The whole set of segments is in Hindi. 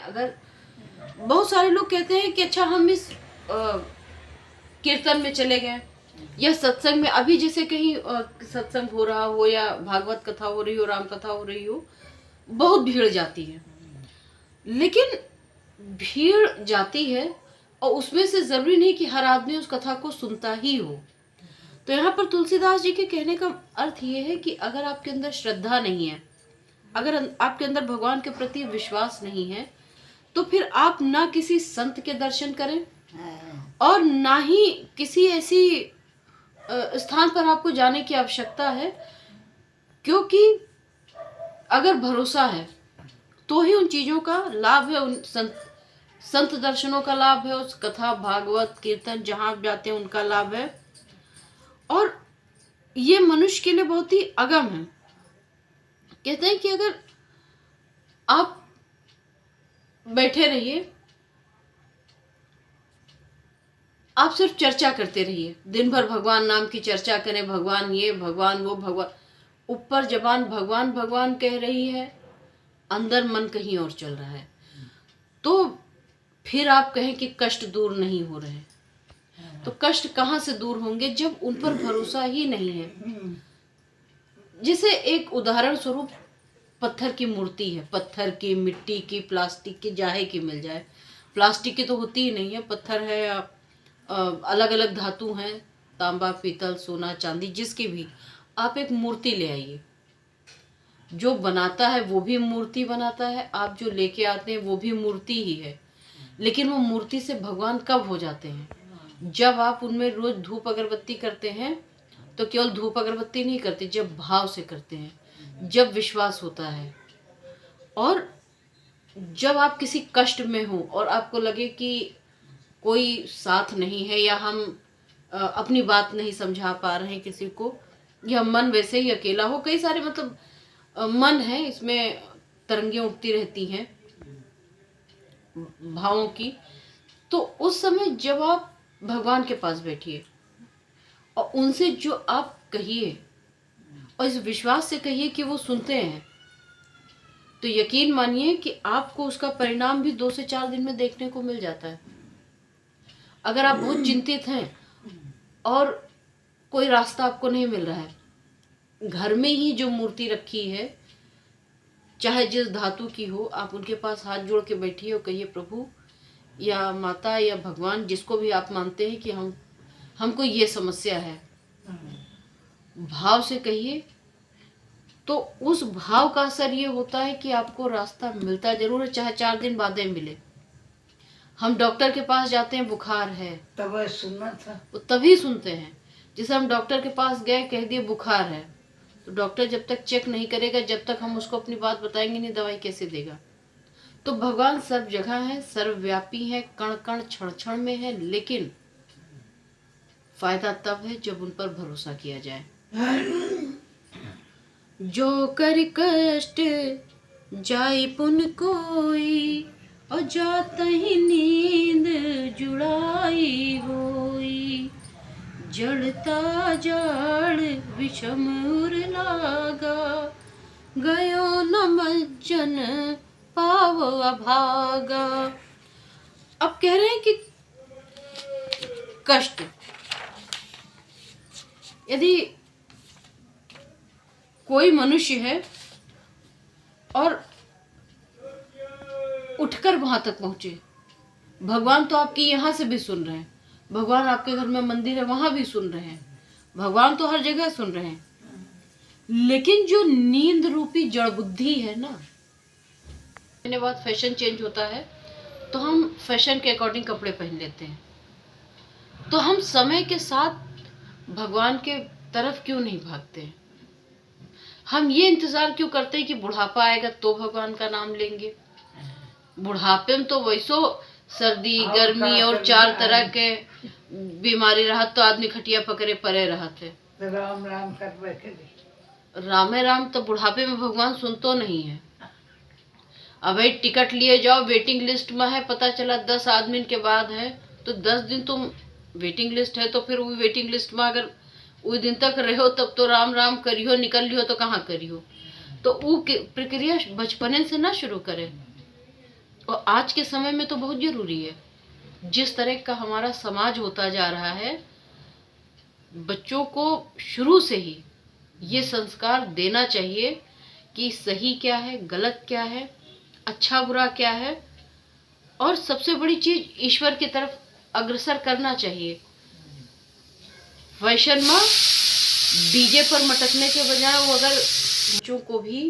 अगर बहुत सारे लोग कहते हैं कि अच्छा हम इस कीर्तन में चले गए या सत्संग में, अभी जैसे कहीं सत्संग हो रहा हो या भागवत कथा हो रही हो, राम कथा हो रही हो, बहुत भीड़ जाती है। लेकिन भीड़ जाती है और उसमें से जरूरी नहीं कि हर आदमी उस कथा को सुनता ही हो। तो यहाँ पर तुलसीदास जी के कहने का अर्थ ये है कि अगर आपके अंदर श्रद्धा नहीं है, अगर आपके अंदर भगवान के प्रति विश्वास नहीं है, तो फिर आप ना किसी संत के दर्शन करें और ना ही किसी ऐसी स्थान पर आपको जाने की आवश्यकता है, क्योंकि अगर भरोसा है तो ही उन चीजों का लाभ है, उन संत दर्शनों का लाभ है, उस कथा भागवत कीर्तन जहां आप जाते हैं उनका लाभ है। और ये मनुष्य के लिए बहुत ही अगम है। कहते हैं कि अगर आप बैठे रहिए, आप सिर्फ चर्चा करते रहिए, दिन भर भगवान नाम की चर्चा करें, भगवान ये भगवान वो भगवान, ऊपर जबान भगवान भगवान कह रही है, अंदर मन कहीं और चल रहा है, तो फिर आप कहें कि कष्ट दूर नहीं हो रहे। तो कष्ट कहाँ से दूर होंगे जब उन पर भरोसा ही नहीं है। जैसे एक उदाहरण स्वरूप पत्थर की मूर्ति है, पत्थर की, मिट्टी की, प्लास्टिक की, चाहे की मिल जाए। प्लास्टिक की तो होती ही नहीं है, पत्थर है या अलग अलग धातु हैं, तांबा पीतल सोना चांदी, जिसकी भी आप एक मूर्ति ले आइए। जो बनाता है वो भी मूर्ति बनाता है, आप जो लेके आते हैं वो भी मूर्ति ही है। लेकिन वो मूर्ति से भगवान कब हो जाते हैं? जब आप उनमें रोज धूप अगरबत्ती करते हैं, तो केवल धूप अगरबत्ती नहीं करते, जब भाव से करते हैं, जब विश्वास होता है, और जब आप किसी कष्ट में हो और आपको लगे कि कोई साथ नहीं है या हम अपनी बात नहीं समझा पा रहे हैं किसी को, या मन वैसे ही अकेला हो, कई सारे मतलब मन है इसमें, तरंगें उठती रहती हैं भावों की। तो उस समय जब आप भगवान के पास बैठिए और उनसे जो आप कहिए और इस विश्वास से कहिए कि वो सुनते हैं, तो यकीन मानिए कि आपको उसका परिणाम भी 2 से 4 दिन में देखने को मिल जाता है। अगर आप बहुत चिंतित हैं और कोई रास्ता आपको नहीं मिल रहा है, घर में ही जो मूर्ति रखी है, चाहे जिस धातु की हो, आप उनके पास हाथ जोड़ के बैठिए और कहिए, प्रभु या माता या भगवान, जिसको भी आप मानते हैं कि हमको ये समस्या है, भाव से कहिए। तो उस भाव का असर ये होता है कि आपको रास्ता मिलता जरूर है, चाहे 4 दिन बाद मिले। हम डॉक्टर के पास जाते हैं, बुखार है, तब सुनना था, वो तभी सुनते हैं। जैसे हम डॉक्टर के पास गए, कह दिए बुखार है, तो डॉक्टर जब तक चेक नहीं करेगा, जब तक हम उसको अपनी बात बताएंगे नहीं, दवाई कैसे देगा। तो भगवान सर्व जगह है, सर्वव्यापी है, कण कण क्षण क्षण में है, लेकिन फायदा तब है जब उन पर भरोसा किया जाए। जो कर कष्ट जाय पुन कोई, और जात ही नींद जुड़ाई होई। जड़ता जाड़ विषम उर लागा, गयो न मज्जन पाव अभागा। अब कह रहे हैं कि कष्ट, यदि कोई मनुष्य है और उठकर वहां तक पहुंचे, भगवान तो आपकी यहां से भी सुन रहे हैं, भगवान आपके घर में मंदिर है वहां भी सुन रहे हैं, भगवान तो हर जगह सुन रहे हैं, लेकिन जो नींद रूपी जड़ बुद्धि है ना, महीने बाद फैशन चेंज होता है, तो हम फैशन के अकॉर्डिंग कपड़े पहन लेते हैं। तो हम समय के साथ भगवान के तरफ क्यों नहीं भागते हैं? हम ये इंतजार क्यों करते हैं कि बुढ़ापा आएगा तो भगवान का नाम लेंगे? बुढ़ापे में तो वैसो सर्दी गर्मी और 4 तरह के बीमारी रहा, तो आदमी खटिया पकड़े पड़े रहते, राम राम कर बैठे, रामे राम। तो बुढ़ापे में भगवान सुनतो नहीं है। अब भाई टिकट लिए जाओ, वेटिंग लिस्ट में है, पता चला 10 आदमी के बाद है, तो 10 दिन तुम वेटिंग लिस्ट है, तो फिर वो वेटिंग लिस्ट में अगर उस दिन तक रहो तब तो राम राम करियो, निकल लियो तो कहाँ करियो। तो वो प्रक्रिया बचपने से ना शुरू करे, और आज के समय में तो बहुत जरूरी है। जिस तरह का हमारा समाज होता जा रहा है, बच्चों को शुरू से ही ये संस्कार देना चाहिए कि सही क्या है, गलत क्या है, अच्छा बुरा क्या है, और सबसे बड़ी चीज ईश्वर की तरफ अग्रसर करना चाहिए। वैष्णव डीजे पर मटकने के बजाय वो अगर बच्चों को भी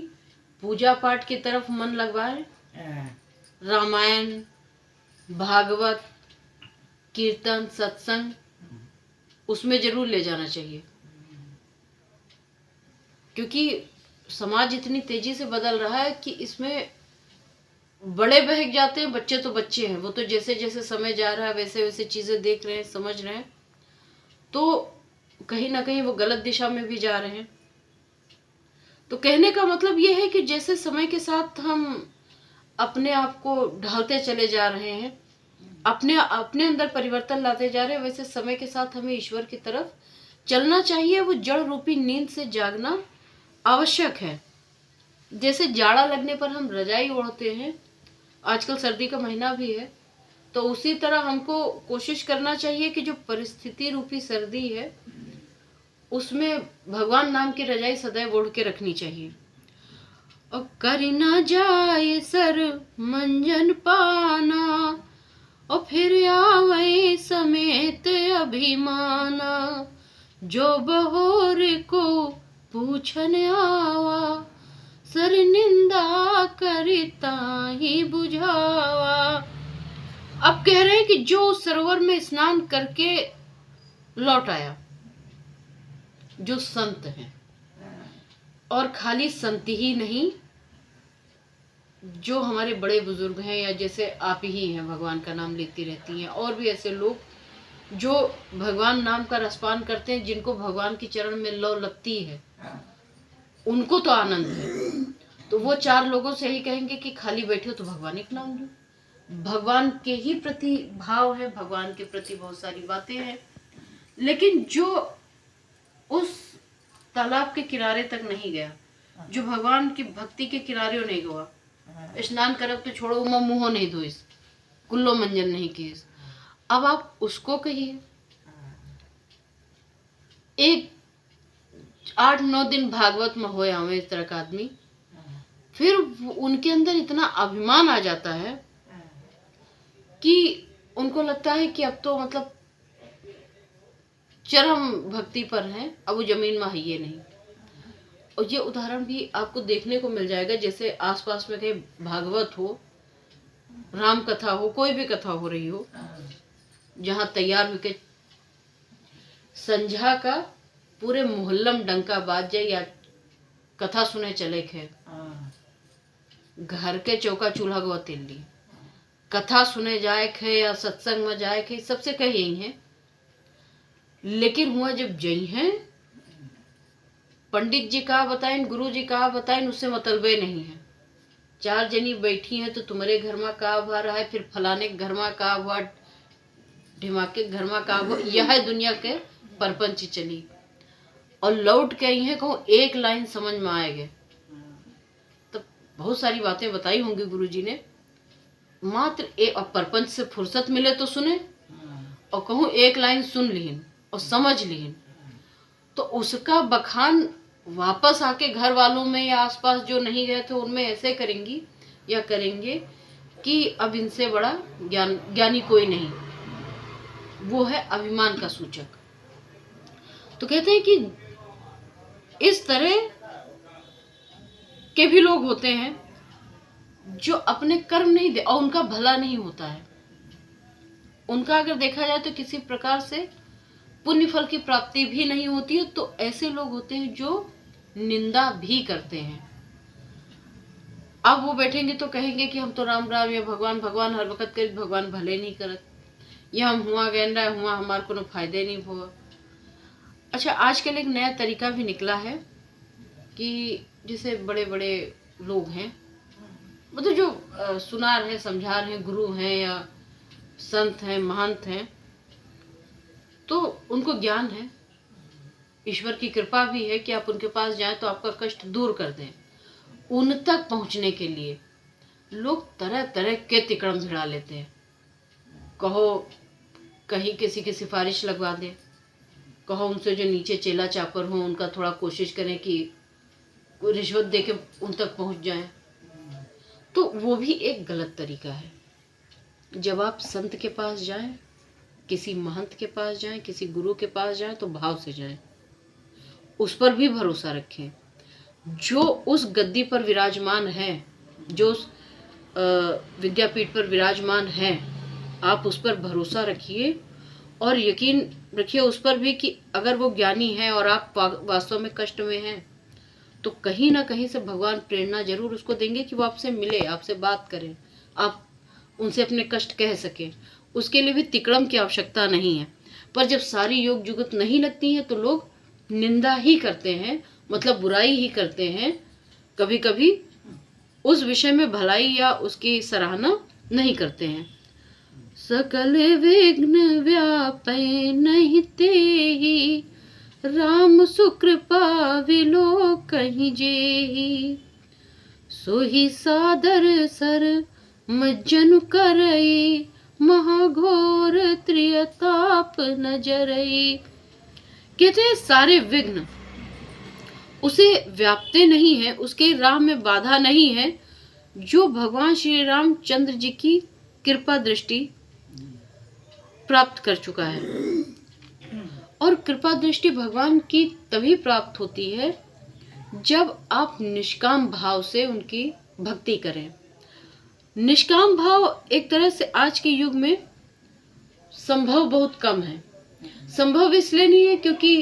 पूजा पाठ की तरफ मन लगवाए, रामायण, भागवत, कीर्तन, सत्संग, उसमें जरूर ले जाना चाहिए। क्योंकि समाज इतनी तेजी से बदल रहा है कि इसमें बड़े बहक जाते हैं, बच्चे तो बच्चे हैं, वो तो जैसे जैसे समय जा रहा है वैसे वैसे चीजें देख रहे हैं, समझ रहे हैं, तो कहीं ना कहीं वो गलत दिशा में भी जा रहे हैं। तो कहने का मतलब ये है कि जैसे समय के साथ हम अपने आप को ढालते चले जा रहे हैं, अपने अपने अंदर परिवर्तन लाते जा रहे हैं, वैसे समय के साथ हमें ईश्वर की तरफ चलना चाहिए। वो जड़ रूपी नींद से जागना आवश्यक है। जैसे जाड़ा लगने पर हम रजाई ओढ़ते हैं, आजकल सर्दी का महीना भी है, तो उसी तरह हमको कोशिश करना चाहिए कि जो परिस्थिति रूपी सर्दी है उसमें भगवान नाम की रजाई सदैव ओढ़ के रखनी चाहिए। और कर ना जाए सर मंजन पाना, और फिर आवे समेत अभिमाना, जो बहोर को पूछन आवा, सर निंदा करता ही बुझावा। अब कह रहे हैं कि जो सरोवर में स्नान करके लौट आया, जो संत हैं, और खाली संत ही नहीं, जो हमारे बड़े बुजुर्ग हैं, या जैसे आप ही हैं भगवान का नाम लेती रहती हैं, और भी ऐसे लोग जो भगवान नाम का रसपान करते हैं, जिनको भगवान की चरण में लौ लगती है, उनको तो आनंद है। तो वो चार लोगों से ही कहेंगे कि खाली बैठे हो तो भगवान एक नाम लो। भगवान के ही प्रति भाव है, भगवान के प्रति बहुत सारी बातें हैं, लेकिन जो उस तालाब के किनारे तक नहीं गया, जो भगवान की भक्ति के किनारे नहीं गया, स्नान करब तो छोड़ो, उमा मुंह नहीं धोइस, कुल्लो मंजन नहीं किस, अब आप उसको कहिए। एक 8-9 दिन भागवत में हो आवे इस तरह का आदमी, फिर उनके अंदर इतना अभिमान आ जाता है कि उनको लगता है कि अब तो मतलब चरम भक्ति पर हैं, अब वो जमीन में है ये नहीं। और ये उदाहरण भी आपको देखने को मिल जाएगा, जैसे आसपास में कहीं भागवत हो, राम कथा हो, कोई भी कथा हो रही हो, जहाँ तैयार होके संझा का पूरे मोहल्लम डंका बाज जाए या कथा सुने चले खे, घर के चौका चूल्हा गवा तेल ली, कथा सुने जाए खे या सत्संग में जाए खे, सबसे कही यही है। लेकिन हुआ जब जई हैं, पंडित जी कहा बताएं, गुरु जी कहा बताएं, उससे मतलबे नहीं है। 4 जनी बैठी हैं तो तुम्हारे घर में का हुआ रहा है, फिर फलाने के घर में का हुआ, ढिमाके घर में का हुआ, यह दुनिया के परपंच चली। और लौट के आई हैं, कहूँ एक लाइन समझ में आएगा। तो बहुत सारी बातें बताई होंगी गुरु जी ने, मात्र एक परपंच से फुर्सत मिले तो सुने, और कहूँ एक लाइन सुन लीन और समझ लीन, तो उसका बखान वापस आके घर वालों में या आसपास जो नहीं गए थे उनमें ऐसे करेंगी या करेंगे कि अब इनसे बड़ा ज्ञानी कोई नहीं। वो है अभिमान का सूचक। तो कहते हैं कि इस तरह के भी लोग होते हैं जो अपने कर्म नहीं दे और उनका भला नहीं होता है। उनका अगर देखा जाए तो किसी प्रकार से पुण्य फल की प्राप्ति भी नहीं होती है। तो ऐसे लोग होते हैं जो निंदा भी करते हैं। अब वो बैठेंगे तो कहेंगे कि हम तो राम राम या भगवान भगवान हर वक्त कर, भगवान भले नहीं करत, या हम हुआ गहन रहा हुआ हमारे को फायदे नहीं हुआ। अच्छा, आजकल एक नया तरीका भी निकला है कि जैसे बड़े बड़े लोग हैं, मतलब जो सुनार हैं, समझार हैं, गुरु हैं या संत हैं, महंत हैं, तो उनको ज्ञान है, ईश्वर की कृपा भी है कि आप उनके पास जाएं तो आपका कष्ट दूर कर दें। उन तक पहुंचने के लिए लोग तरह तरह के तिकड़म भिड़ा लेते हैं। कहो कहीं किसी की सिफारिश लगवा दे, कहो उनसे जो नीचे चेला चाकर हो उनका थोड़ा कोशिश करें कि रिश्वत दे के उन तक पहुंच जाएं, तो वो भी एक गलत तरीका है। जब आप संत के पास जाएं, किसी महंत के पास जाएं, किसी गुरु के पास जाएं, तो भाव से जाएं, उस पर भी भरोसा रखें। जो उस गद्दी पर विराजमान है, जो उस विद्यापीठ पर विराजमान है, आप उस पर भरोसा रखिए और यकीन रखिए उस पर भी कि अगर वो ज्ञानी है और आप वास्तव में कष्ट में हैं, तो कहीं ना कहीं से भगवान प्रेरणा जरूर उसको देंगे कि वो आपसे मिले, आपसे बात करें, आप उनसे अपने कष्ट कह सकें। उसके लिए भी तिकड़म की आवश्यकता नहीं है। पर जब सारी योग जुगत नहीं लगती है तो लोग निंदा ही करते हैं, मतलब बुराई ही करते हैं, कभी कभी उस विषय में भलाई या उसकी सराहना नहीं करते हैं। सकल विघ्न व्यापै नहीं तेहि, राम सुकृपा विलो कहीं जेहि, सोहि सादर सर मज्जन करई, महाघोर त्रियताप न जरई। कहते हैं सारे विघ्न उसे व्यापते नहीं है, उसके राह में बाधा नहीं है, जो भगवान श्री रामचंद्र जी की कृपा दृष्टि प्राप्त कर चुका है। और कृपा दृष्टि भगवान की तभी प्राप्त होती है जब आप निष्काम भाव से उनकी भक्ति करें। निष्काम भाव एक तरह से आज के युग में संभव बहुत कम है। संभव इसलिए नहीं है क्योंकि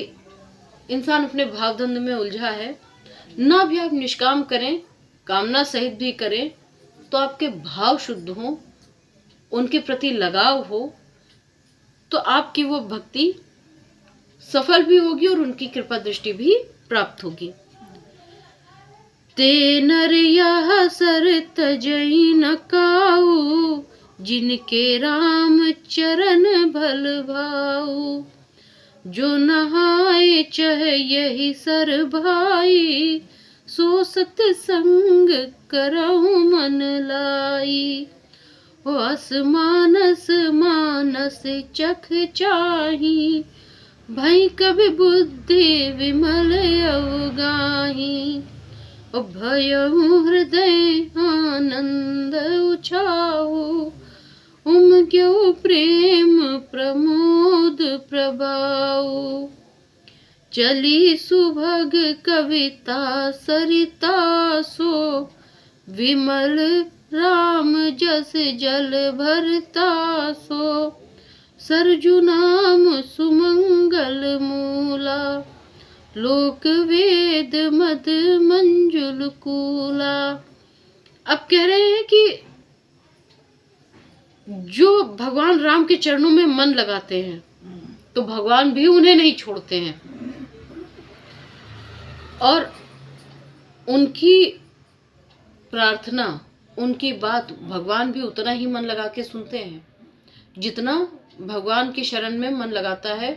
इंसान अपने भावधंध में उलझा है। ना भी आप निष्काम करें, कामना सहित भी करें, तो आपके भाव शुद्ध हो, उनके प्रति लगाव हो, तो आपकी वो भक्ति सफल भी होगी और उनकी कृपा दृष्टि भी प्राप्त होगी। ते नर यह सर तजई न काऊ, जिनके राम चरण भल भाऊ, जो नहाए चह यही सर भाई, सो सत्संग करऊ मन लाई। अस मानस मानस चख चाही, भई कभी बुद्धि विमल अवगाही। भयउ हृदय आनंद उछाऊ, उमग्यो प्रेम प्रमोद प्रभाऊ। चली सुभग कविता सरिता सो, विमल राम जस जल भरता सो, सरजु नाम सुमंगल मूला, लोक वेद मद मंजुल कूला। अब कह रहे हैं कि जो भगवान राम के चरणों में मन लगाते हैं तो भगवान भी उन्हें नहीं छोड़ते हैं, और उनकी प्रार्थना, उनकी बात भगवान भी उतना ही मन लगा के सुनते हैं जितना भगवान की शरण में मन लगाता है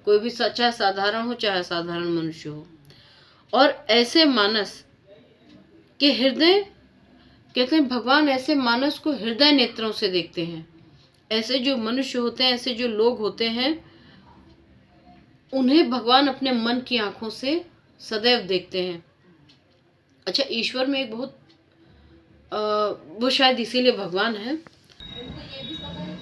कोई भी, चाहे साधारण हो चाहे असाधारण मनुष्य हो। और ऐसे मानस के हृदय, कहते हैं भगवान ऐसे मानस को हृदय नेत्रों से देखते हैं। ऐसे जो मनुष्य होते हैं, ऐसे जो लोग होते हैं, उन्हें भगवान अपने मन की आंखों से सदैव देखते हैं। अच्छा, ईश्वर में एक बहुत वो शायद इसीलिए भगवान है, उनको ये भी पता है